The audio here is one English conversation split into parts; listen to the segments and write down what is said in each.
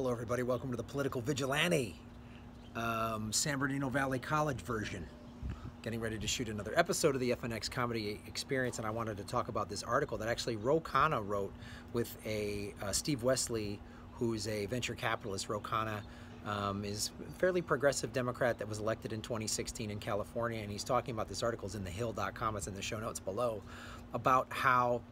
Hello everybody, welcome to the Political Vigilante, San Bernardino Valley College version. Getting ready to shoot another episode of the FNX Comedy Experience, and I wanted to talk about this article that actually Ro Khanna wrote with Steve Wesley, who's a venture capitalist. Ro Khanna is a fairly progressive Democrat that was elected in 2016 in California, and he's talking about this article. It's in thehill.com, it's in the show notes below, about how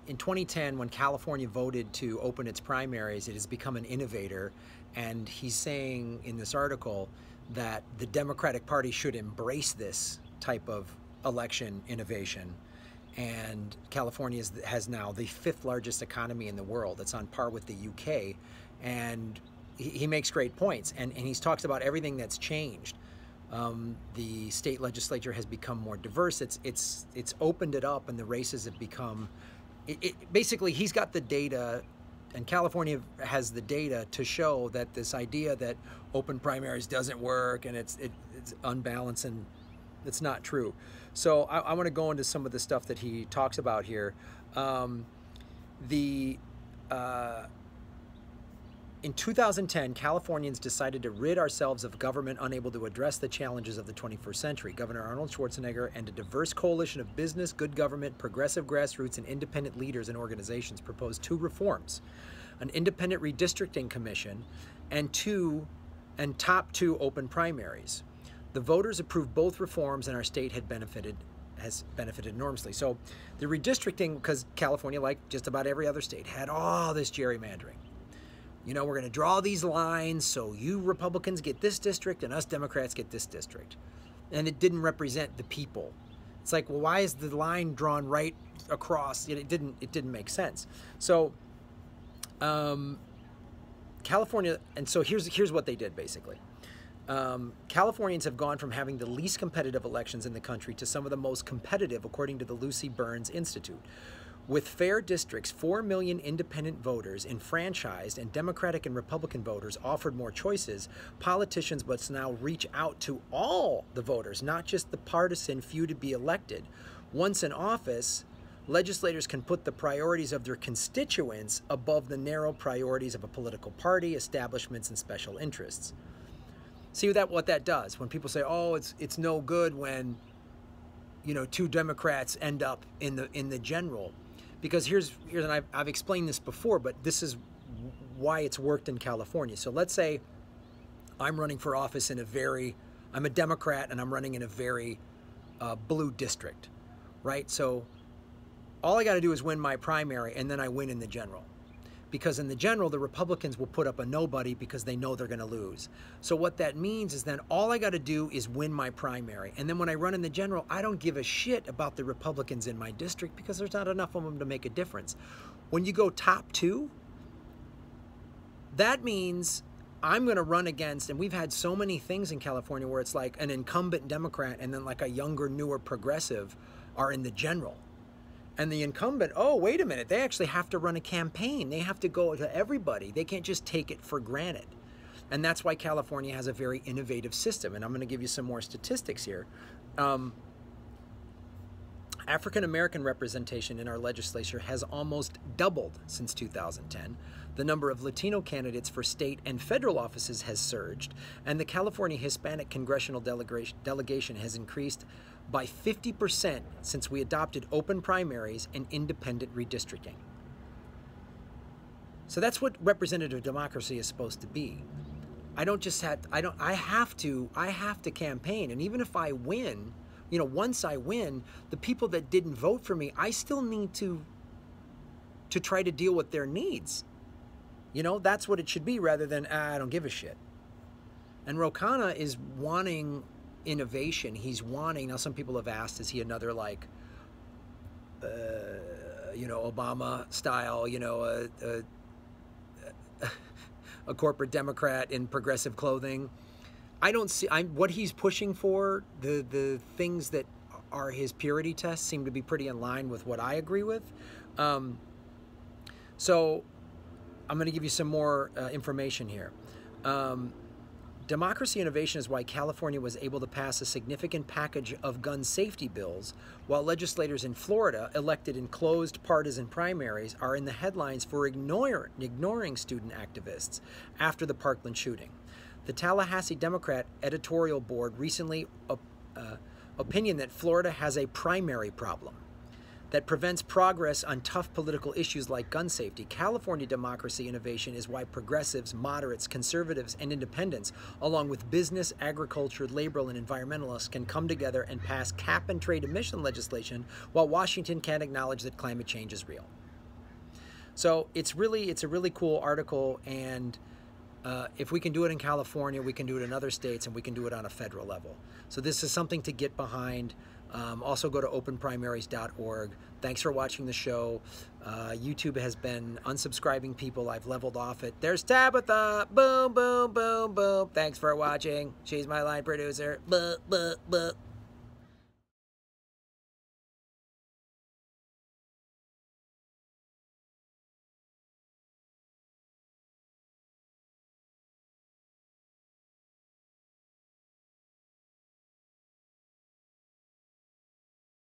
in 2010, when California voted to open its primaries, it has become an innovator, and he's saying in this article that the Democratic Party should embrace this type of election innovation. And California has now the 5th largest economy in the world. It's on par with the UK, and he makes great points, and he talks about everything that's changed. The state legislature has become more diverse. It's opened it up, and the races have become. Basically, he's got the data, and California has the data to show that this idea that open primaries doesn't work and it's unbalanced, and it's not true. So I want to go into some of the stuff that he talks about here. In 2010, Californians decided to rid ourselves of government unable to address the challenges of the 21st century. Governor Arnold Schwarzenegger and a diverse coalition of business, good government, progressive grassroots, and independent leaders and organizations proposed 2 reforms: an independent redistricting commission and top 2 open primaries. The voters approved both reforms, and our state has benefited enormously. So the redistricting, because California, like just about every other state, had all this gerrymandering. You know, we're going to draw these lines so you Republicans get this district and us Democrats get this district. And it didn't represent the people. It's like, well, why is the line drawn right across? It didn't make sense. So California, and so here's what they did basically. Californians have gone from having the least competitive elections in the country to some of the most competitive, according to the Lucy Burns Institute. With fair districts, 4 million independent voters enfranchised, and Democratic and Republican voters offered more choices, politicians must now reach out to all the voters, not just the partisan few to be elected. Once in office, legislators can put the priorities of their constituents above the narrow priorities of a political party, establishments, and special interests. See what that does? When people say, oh, it's no good when, you know, 2 Democrats end up in the general. Because here's and I've explained this before, but this is why it's worked in California. So let's say I'm running for office in I'm a Democrat and I'm running in a very blue district, right? So all I got to do is win my primary, and then I win in the general. Because in the general, the Republicans will put up a nobody because they know they're going to lose. So what that means is then all I got to do is win my primary. And then when I run in the general, I don't give a shit about the Republicans in my district because there's not enough of them to make a difference. When you go top 2, that means I'm going to run against, and we've had so many things in California where it's like an incumbent Democrat and then like a younger, newer progressive are in the general. And the incumbent, oh, wait a minute, they actually have to run a campaign. They have to go to everybody. They can't just take it for granted. And that's why California has a very innovative system. And I'm going to give you some more statistics here. African-American representation in our legislature has almost doubled since 2010. The number of Latino candidates for state and federal offices has surged. And the California Hispanic Congressional Delegation has increased by 50% since we adopted open primaries and independent redistricting. So that's what representative democracy is supposed to be. I have to campaign, and even if I win, you know, once I win, the people that didn't vote for me, I still need to try to deal with their needs. You know, that's what it should be, rather than I don't give a shit. And Ro Khanna is wanting innovation. He's wanting, now some people have asked, is he another like you know, Obama style, you know, a corporate Democrat in progressive clothing? I don't see, what he's pushing for, the things that are his purity tests seem to be pretty in line with what I agree with. So I'm going to give you some more information here. Democracy innovation is why California was able to pass a significant package of gun safety bills, while legislators in Florida, elected in closed partisan primaries, are in the headlines for ignoring student activists after the Parkland shooting. The Tallahassee Democrat editorial board recently opinioned that Florida has a primary problem that prevents progress on tough political issues like gun safety. California democracy innovation is why progressives, moderates, conservatives, and independents, along with business, agriculture, labor, and environmentalists, can come together and pass cap-and-trade emission legislation while Washington can't acknowledge that climate change is real. So it's a really cool article, and if we can do it in California, we can do it in other states, and we can do it on a federal level. So this is something to get behind. Also go to openprimaries.org. Thanks for watching the show. YouTube has been unsubscribing people. I've leveled off it. There's Tabitha. Boom, boom, boom, boom. Thanks for watching. She's my line producer. Buh, buh, buh.